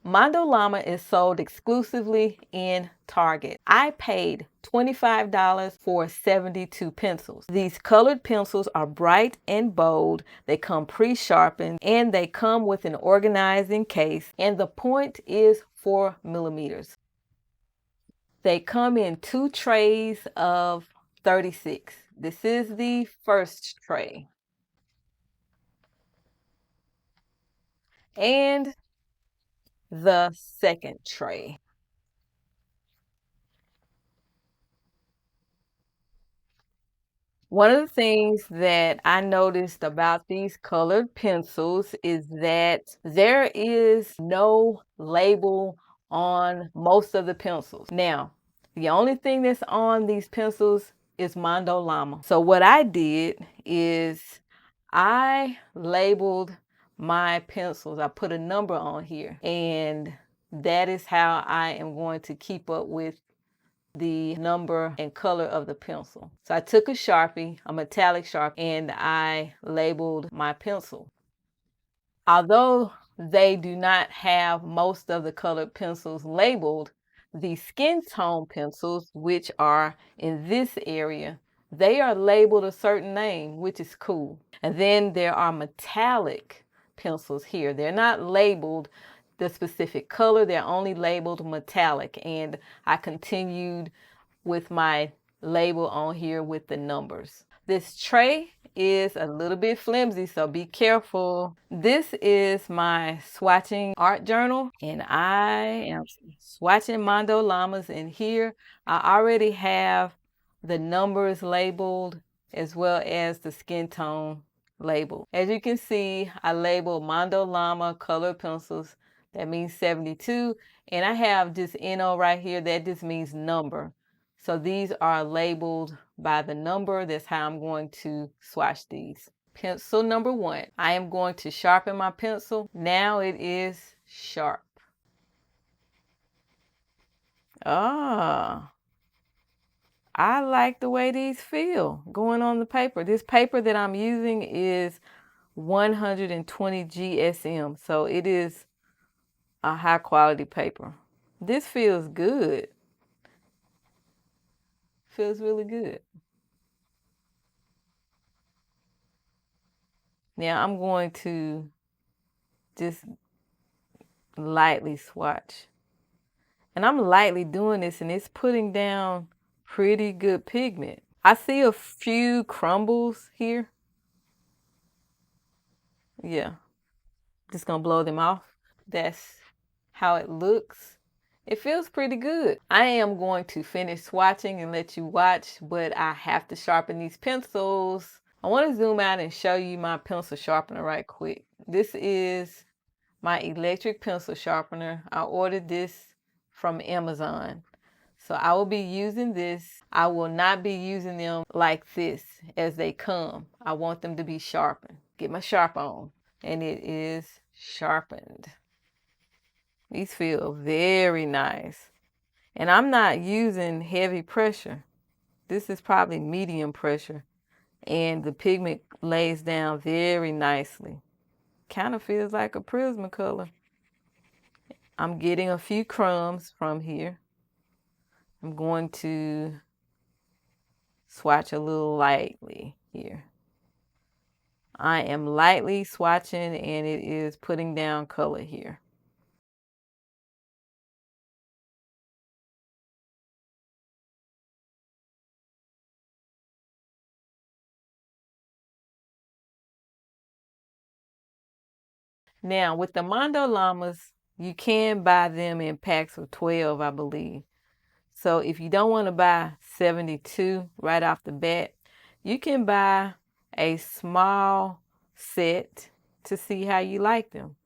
Mondo LLama is sold exclusively in Target. I paid $25 for 72 pencils. These colored pencils are bright and bold. They come pre-sharpened and they come with an organizing case, and the point is 4 millimeters. They come in 2 trays of 36. This is the first tray. And the second tray. One of the things that I noticed about these colored pencils is that there is no label on most of the pencils. Now, the only thing that's on these pencils is Mondo LLama. So what I did is I labeled my pencils. I put a number on here, and that is how I am going to keep up with the number and color of the pencil. So I took a Sharpie, a metallic Sharpie, and I labeled my pencil. Although they do not have most of the colored pencils labeled, the skin tone pencils, which are in this area, they are labeled a certain name, which is cool. And then there are metallic pencils here. They're not labeled the specific color, they're only labeled metallic. And I continued with my label on here with the numbers. This tray is a little bit flimsy, so be careful. This is my swatching art journal, and I am swatching Mondo LLamas in here. I already have the numbers labeled as well as the skin tone label. As you can see, I labeled Mondo LLama colored pencils. That means 72. And I have this NO right here. That just means number. So these are labeled by the number. That's how I'm going to swatch these. Pencil number 1. I am going to sharpen my pencil. Now it is sharp. Ah, I like the way these feel going on the paper. This paper that I'm using is 120 GSM. So it is a high quality paper. This feels good. Feels really good. Now I'm going to just lightly swatch. And I'm lightly doing this, and it's putting down pretty good pigment. I see a few crumbles here. Yeah, just gonna blow them off. That's how it looks. It feels pretty good. I am going to finish swatching and let you watch, but I have to sharpen these pencils. I want to zoom out and show you my pencil sharpener right quick. This is my electric pencil sharpener. I ordered this from Amazon. So I will be using this. I will not be using them like this as they come. I want them to be sharpened. Get my sharp on. And it is sharpened. These feel very nice. And I'm not using heavy pressure. This is probably medium pressure. And the pigment lays down very nicely. Kind of feels like a Prismacolor. I'm getting a few crumbs from here. I'm going to swatch a little lightly here. I am lightly swatching, and it is putting down color here. Now, with the Mondo LLamas, you can buy them in packs of 12, I believe. So if you don't want to buy 72 right off the bat, you can buy a small set to see how you like them.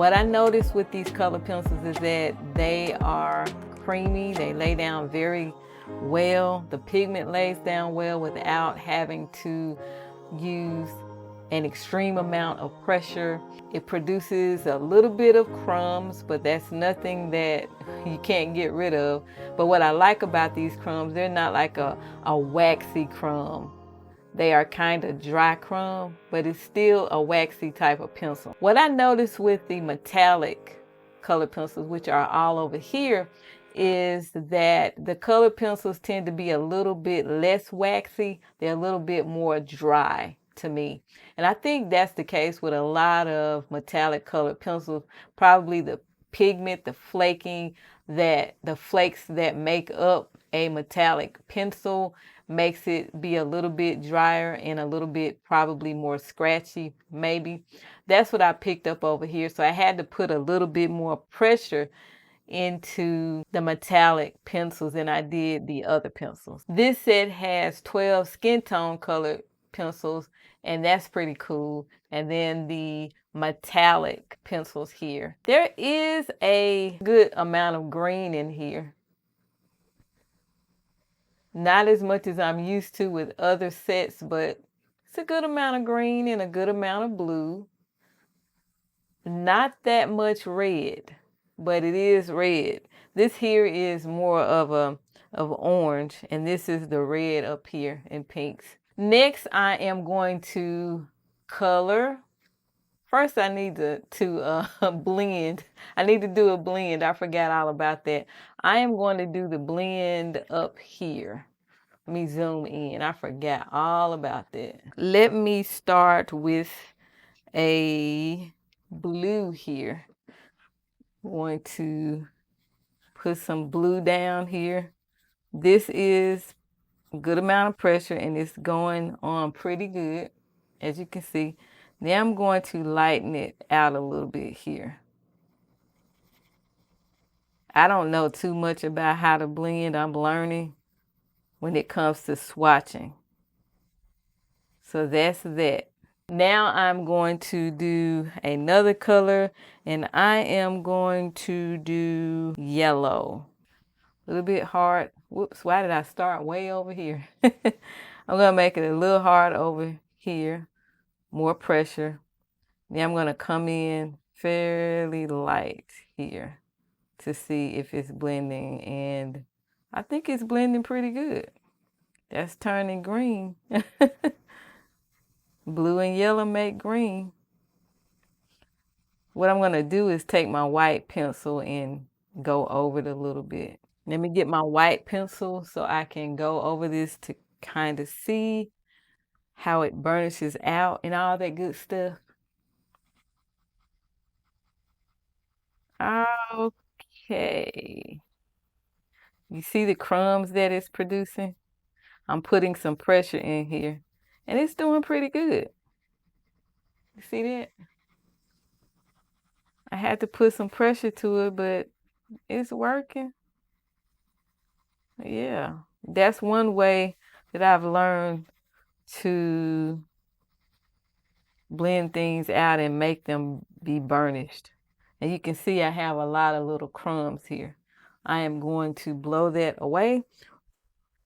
What I noticed with these color pencils is that they are creamy. They lay down very well. The pigment lays down well without having to use an extreme amount of pressure. It produces a little bit of crumbs, but that's nothing that you can't get rid of. But what I like about these crumbs, they're not like a waxy crumb. They are kind of dry crumb, but it's still a waxy type of pencil. What I noticed with the metallic color pencils, which are all over here, is that the color pencils tend to be a little bit less waxy. They're a little bit more dry to me. And I think that's the case with a lot of metallic colored pencils. Probably the pigment, the flaking, that the flakes that make up a metallic pencil makes it be a little bit drier and a little bit probably more scratchy, maybe. That's what I picked up over here. So I had to put a little bit more pressure into the metallic pencils than I did the other pencils. This set has 12 skin tone colored pencils, and that's pretty cool. And then the metallic pencils here. There is a good amount of green in here. Not as much as I'm used to with other sets, but it's a good amount of green and a good amount of blue. Not that much red, but it is red. This here is more of orange, and this is the red up here in pinks. Next, I am going to color. First, I need to blend. I need to do a blend. I forgot all about that. I am going to do the blend up here. Let me zoom in. I forgot all about that. Let me start with a blue here. I'm going to put some blue down here. This is a good amount of pressure, and it's going on pretty good, as you can see. Now I'm going to lighten it out a little bit here. I don't know too much about how to blend. I'm learning when it comes to swatching. So that's that. Now I'm going to do another color, and I am going to do yellow. A little bit hard. Whoops, why did I start way over here? I'm going to make it a little hard over here. More pressure. Now I'm going to come in fairly light here to see if it's blending, and I think it's blending pretty good. That's turning green. Blue and yellow make green. What I'm going to do is take my white pencil and go over it a little bit. Let me get my white pencil so I can go over this to kind of see how it burnishes out and all that good stuff. Okay. You see the crumbs that it's producing? I'm putting some pressure in here, and it's doing pretty good. You see that? I had to put some pressure to it, but it's working. Yeah, that's one way that I've learned to blend things out and make them be burnished. And you can see I have a lot of little crumbs here. I am going to blow that away.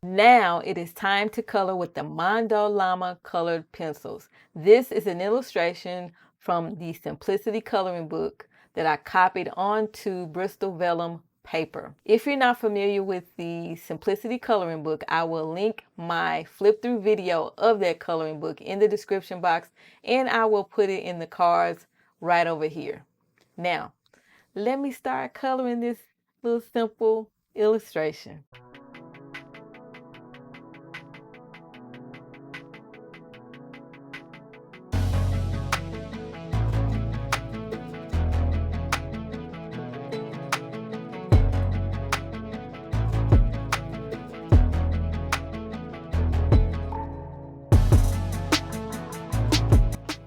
Now it is time to color with the Mondo LLama colored pencils. This is an illustration from the Simplicity coloring book that I copied onto Bristol vellum paper. If you're not familiar with the Simplicity coloring book, I will link my flip through video of that coloring book in the description box, and I will put it in the cards right over here. Now, let me start coloring this little simple illustration.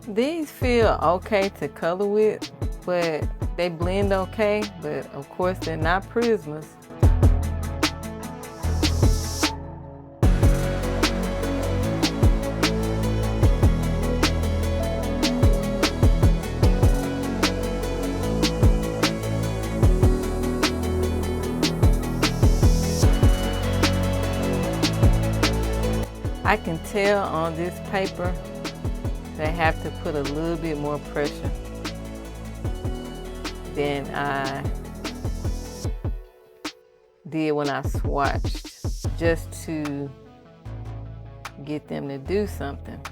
These feel okay to color with, but they blend okay, but of course they're not Prismas. I can tell on this paper they have to put a little bit more pressure than I did when I swatched, just to get them to do something.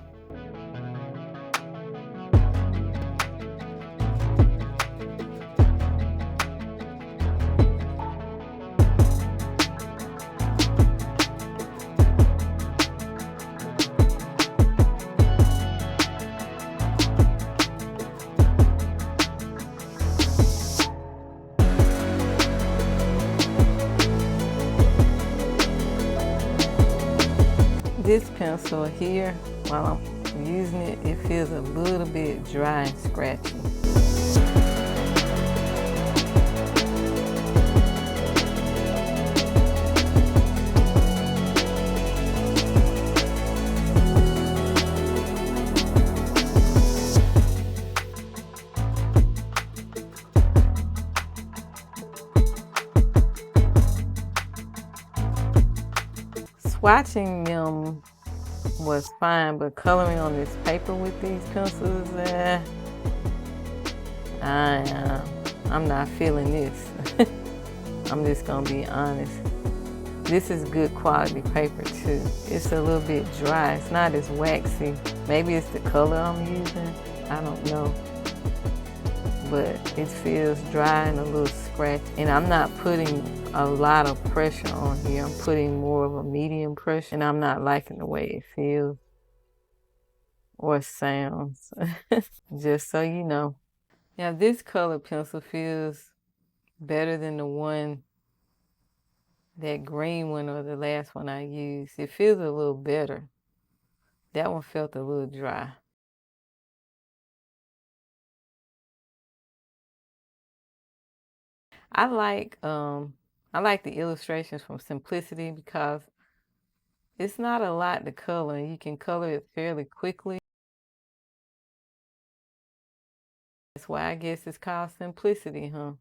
This pencil here, while I'm using it, it feels a little bit dry and scratchy. Swatching them was fine, but coloring on this paper with these pencils, I'm not feeling this. I'm just gonna be honest. This is good quality paper too. It's a little bit dry. It's not as waxy. Maybe it's the color I'm using. I don't know. But it feels dry and a little scratchy. And I'm not putting a lot of pressure on here. I'm putting more of a medium pressure, and I'm not liking the way it feels or sounds. Just so you know. Now this color pencil feels better than the one, that green one or the last one I used. It feels a little better. That one felt a little dry. I like the illustrations from Simplicity because it's not a lot to color. You can color it fairly quickly. That's why I guess it's called Simplicity, huh?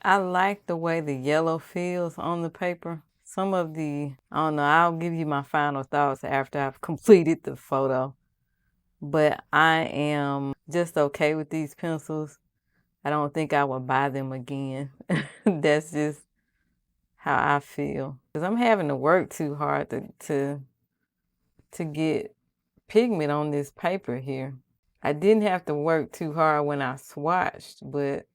I like the way the yellow feels on the paper. Some of the, I don't know, I'll give you my final thoughts after I've completed the photo. But I am just okay with these pencils. I don't think I will buy them again. That's just how I feel. Because I'm having to work too hard to get pigment on this paper here. I didn't have to work too hard when I swatched, but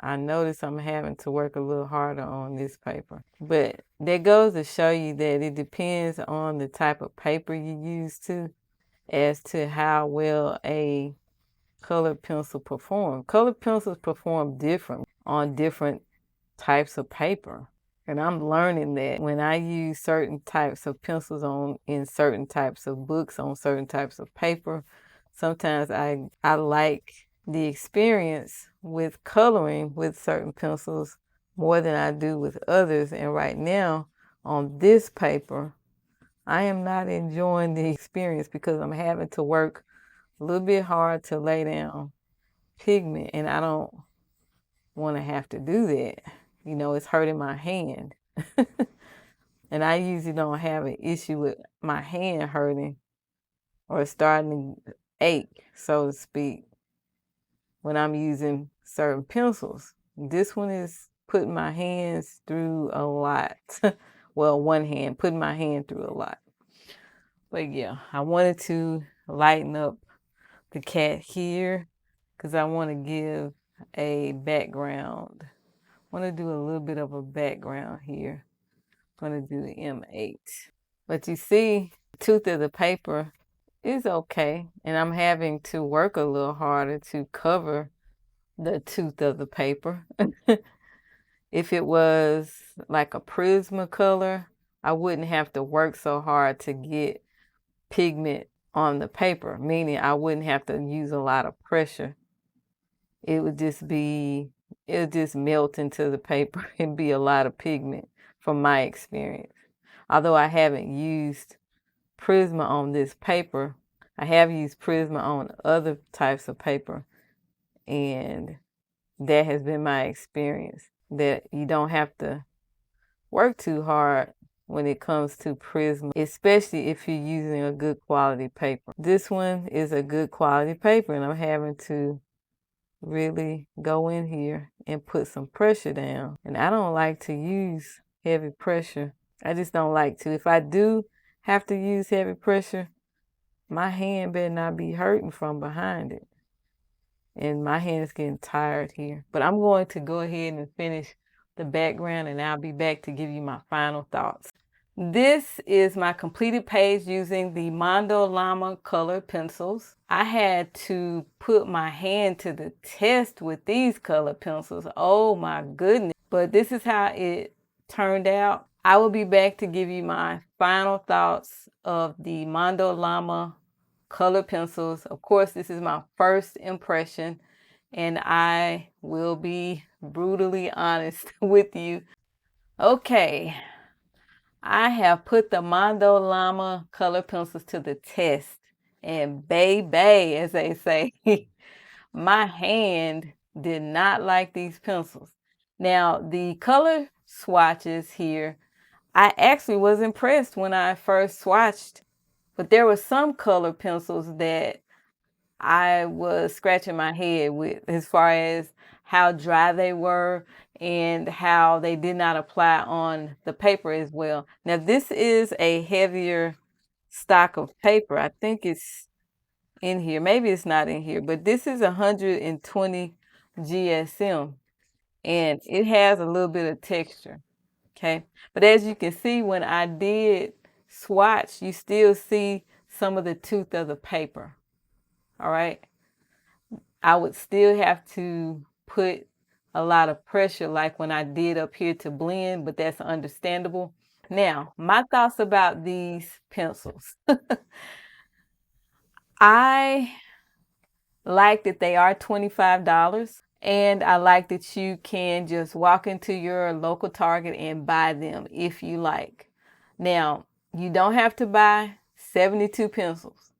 I noticed I'm having to work a little harder on this paper. But that goes to show you that it depends on the type of paper you use too, as to how well a colored pencil perform. Colored pencils perform different on different types of paper. And I'm learning that when I use certain types of pencils in certain types of books on certain types of paper, sometimes I like the experience with coloring with certain pencils more than I do with others. And right now on this paper, I am not enjoying the experience because I'm having to work a little bit hard to lay down pigment, and I don't want to have to do that. You know, it's hurting my hand. And I usually don't have an issue with my hand hurting or starting to ache, so to speak, when I'm using certain pencils. This one is putting my hands through a lot. Well, one hand, putting my hand through a lot. But yeah, I wanted to lighten up the cat here because I want to give a background. I want to do a little bit of a background here. I'm going to do the M8. But you see, the tooth of the paper is okay. And I'm having to work a little harder to cover the tooth of the paper. If it was like a Prismacolor, I wouldn't have to work so hard to get pigment on the paper, meaning I wouldn't have to use a lot of pressure. It would just melt into the paper and be a lot of pigment from my experience. Although I haven't used Prisma on this paper, I have used Prisma on other types of paper, and that has been my experience, that you don't have to work too hard when it comes to Prisma, especially if you're using a good quality paper. This one is a good quality paper, and I'm having to really go in here and put some pressure down. And I don't like to use heavy pressure. I just don't like to. If I do have to use heavy pressure, my hand better not be hurting from behind it. And my hand is getting tired here. But I'm going to go ahead and finish the background, and I'll be back to give you my final thoughts. This is my completed page using the Mondo LLama color pencils. I had to put my hand to the test with these color pencils. Oh my goodness. But this is how it turned out. I will be back to give you my final thoughts of the Mondo LLama color pencils. Of course, this is my first impression, and I will be brutally honest with you. Okay. I have put the Mondo LLama color pencils to the test, and baby, as they say, my hand did not like these pencils. Now, the color swatches here, I actually was impressed when I first swatched, but there were some color pencils that I was scratching my head with as far as how dry they were and how they did not apply on the paper as well. Now, this is a heavier stock of paper. I think it's in here. Maybe it's not in here, but this is 120 GSM, and it has a little bit of texture. Okay. But as you can see, when I did swatch, you still see some of the tooth of the paper. All right. I would still have to put a lot of pressure like when I did up here to blend, but that's understandable. Now, my thoughts about these pencils. I like that they are $25, and I like that you can just walk into your local Target and buy them if you like. Now, you don't have to buy 72 pencils.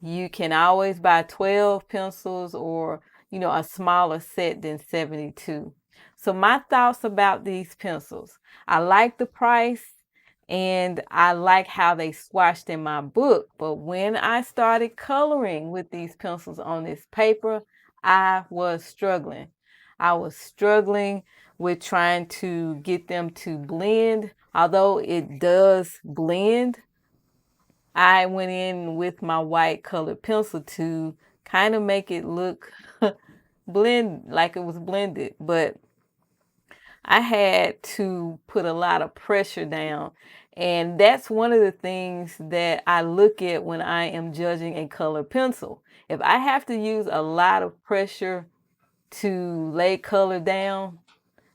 You can always buy 12 pencils or, a smaller set than 72. So my thoughts about these pencils. I like the price and I like how they swatched in my book. But when I started coloring with these pencils on this paper, I was struggling. I was struggling with trying to get them to blend. Although it does blend, I went in with my white colored pencil to kind of make it look blend like it was blended. But I had to put a lot of pressure down. And that's one of the things that I look at when I am judging a color pencil. If I have to use a lot of pressure to lay color down,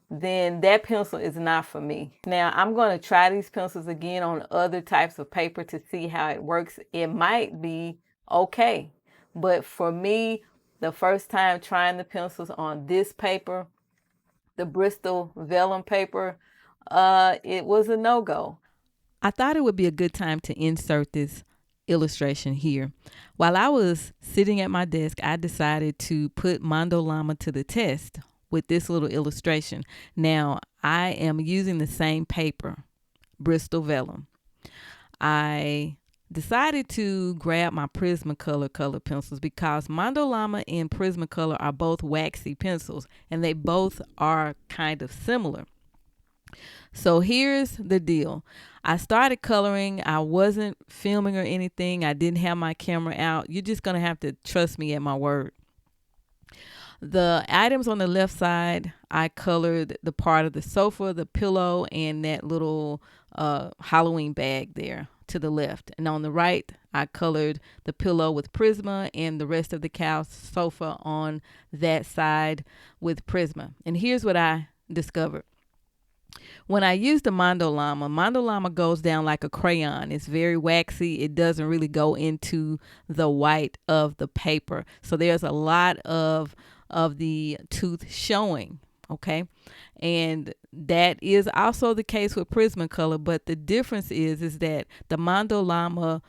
then that pencil is not for me. Now, I'm going to try these pencils again on other types of paper to see how it works. It might be okay. But for me, the first time trying the pencils on this paper, the Bristol vellum paper, it was a no-go. I thought it would be a good time to insert this illustration here. While I was sitting at my desk, I decided to put Mondo LLama to the test with this little illustration. Now, I am using the same paper, Bristol vellum. I decided to grab my Prismacolor color pencils because Mondo LLama and Prismacolor are both waxy pencils and they both are kind of similar. So here's the deal. I started coloring. I wasn't filming or anything. I didn't have my camera out. You're just going to have to trust me at my word. The items on the left side, I colored the part of the sofa, the pillow, and that little Halloween bag there to the left. And on the right, I colored the pillow with Prisma and the rest of the couch sofa on that side with Prisma. And here's what I discovered. When I use the Mondo LLama goes down like a crayon. It's very waxy. It doesn't really go into the white of the paper. So there's a lot of the tooth showing, okay? And that is also the case with Prismacolor, but the difference is that the Mondo LLama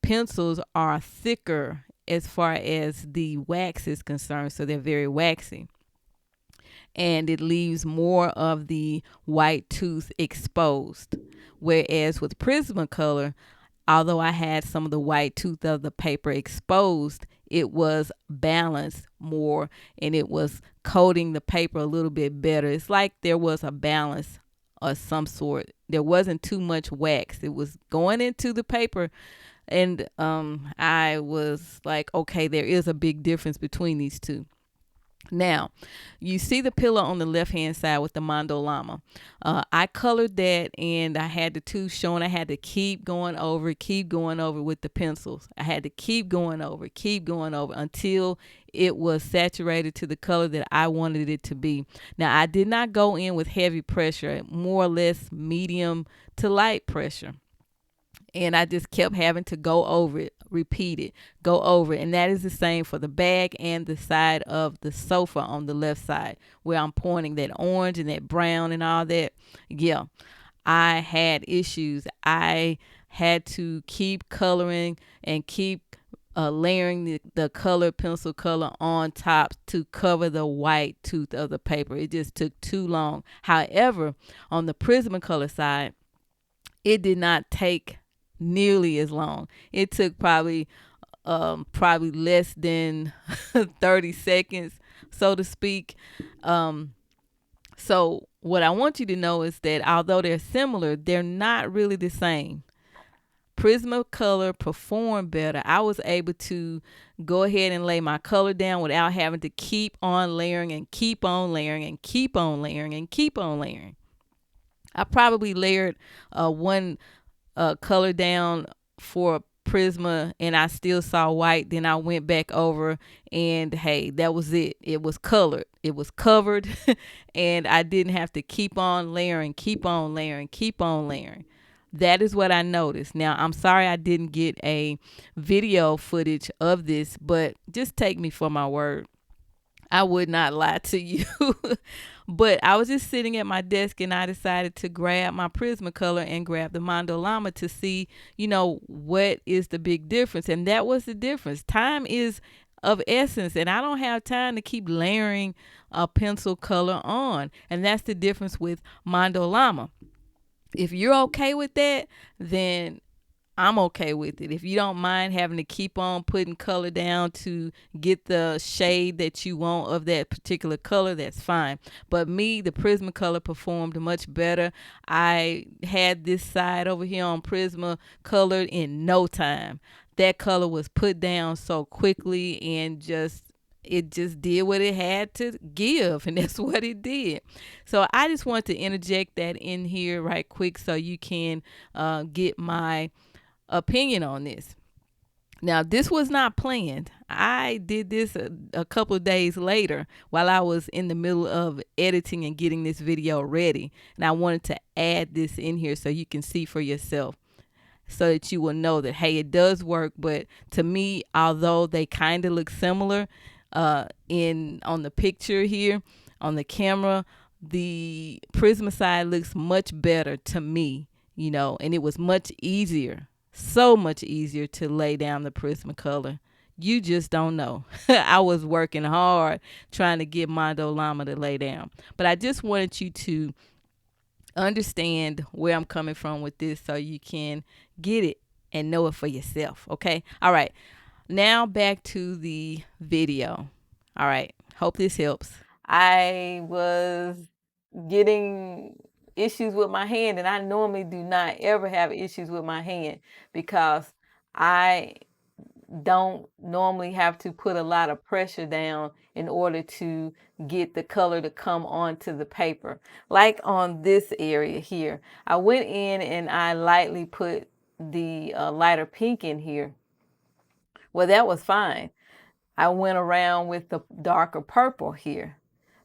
pencils are thicker as far as the wax is concerned, so they're very waxy. And it leaves more of the white tooth exposed. Whereas with Prismacolor, although I had some of the white tooth of the paper exposed, it was balanced more and it was coating the paper a little bit better. It's like there was a balance of some sort. There wasn't too much wax. It was going into the paper. And I was like, okay, there is a big difference between these two. Now, you see the pillow on the left-hand side with the Mondo LLama. I colored that and I had the tooth showing. I had to keep going over with the pencils. I had to keep going over until it was saturated to the color that I wanted it to be. Now, I did not go in with heavy pressure, more or less medium to light pressure. And I just kept having to go over it, repeat it, go over it. And that is the same for the bag and the side of the sofa on the left side where I'm pointing that orange and that brown and all that. Yeah, I had issues. I had to keep coloring and keep layering the colored pencil color on top to cover the white tooth of the paper. It just took too long. However, on the Prismacolor side, it did not take nearly as long. It took probably less than 30 seconds, so to speak. So what I want you to know is that although they're similar, they're not really the same. Prismacolor performed better. I was able to go ahead and lay my color down without having to keep on layering and keep on layering and keep on layering and keep on layering. I probably layered one color down for Prisma and I still saw white. Then I went back over and hey, that was it. It was colored. It was covered and I didn't have to keep on layering, keep on layering, keep on layering. That is what I noticed. Now, I'm sorry I didn't get a video footage of this, but just take me for my word. I would not lie to you. But I was just sitting at my desk and I decided to grab my Prismacolor and grab the Mondo LLama to see, what is the big difference. And that was the difference. Time is of essence, and I don't have time to keep layering a pencil color on. And that's the difference with Mondo LLama. If you're okay with that, then I'm okay with it. If you don't mind having to keep on putting color down to get the shade that you want of that particular color, that's fine. But me, the Prismacolor performed much better. I had this side over here on Prismacolor in no time. That color was put down so quickly, and it just did what it had to give, and that's what it did. So I just want to interject that in here right quick so you can get my opinion on this. Now, this was not planned. I did this a couple of days later while I was in the middle of editing and getting this video ready. And I wanted to add this in here so you can see for yourself, so that you will know that, hey, it does work. But to me, although they kind of look similar on the picture here on the camera, the Prisma side looks much better to me, and it was much easier, so much easier to lay down the Prismacolor. You just don't know. I was working hard trying to get Mondo LLama to lay down. But I just wanted you to understand where I'm coming from with this so you can get it and know it for yourself. Okay. All right. Now back to the video. All right. Hope this helps. I was getting issues with my hand, and I normally do not ever have issues with my hand because I don't normally have to put a lot of pressure down in order to get the color to come onto the paper. Like on this area here, I went in and I lightly put the lighter pink in here. Well, that was fine. I went around with the darker purple here.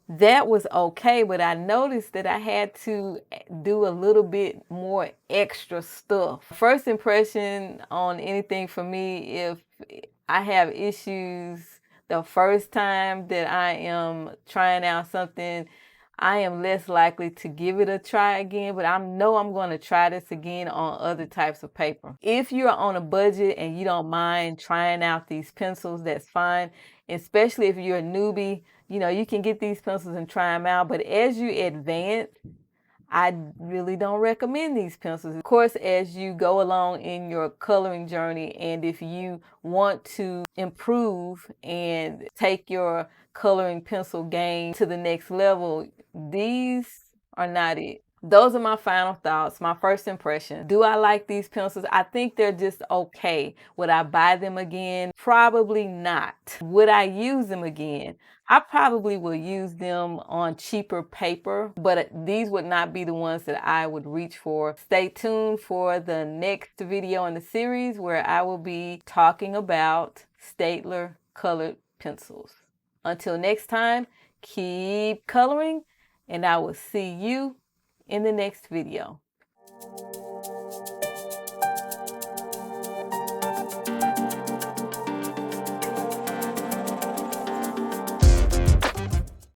That was okay, but I noticed that I had to do a little bit more extra stuff. First impression on anything for me, if I have issues the first time that I am trying out something, I am less likely to give it a try again, but I know I'm going to try this again on other types of paper. If you're on a budget and you don't mind trying out these pencils, that's fine. Especially if you're a newbie, you can get these pencils and try them out. But as you advance, I really don't recommend these pencils. Of course, as you go along in your coloring journey, and if you want to improve and take your coloring pencil game to the next level, these are not it. Those are my final thoughts, my first impression. Do I like these pencils? I think they're just okay. Would I buy them again? Probably not. Would I use them again? I probably will use them on cheaper paper, but these would not be the ones that I would reach for. Stay tuned for the next video in the series where I will be talking about Staedtler colored pencils. Until next time, keep coloring, and I will see you in the next video.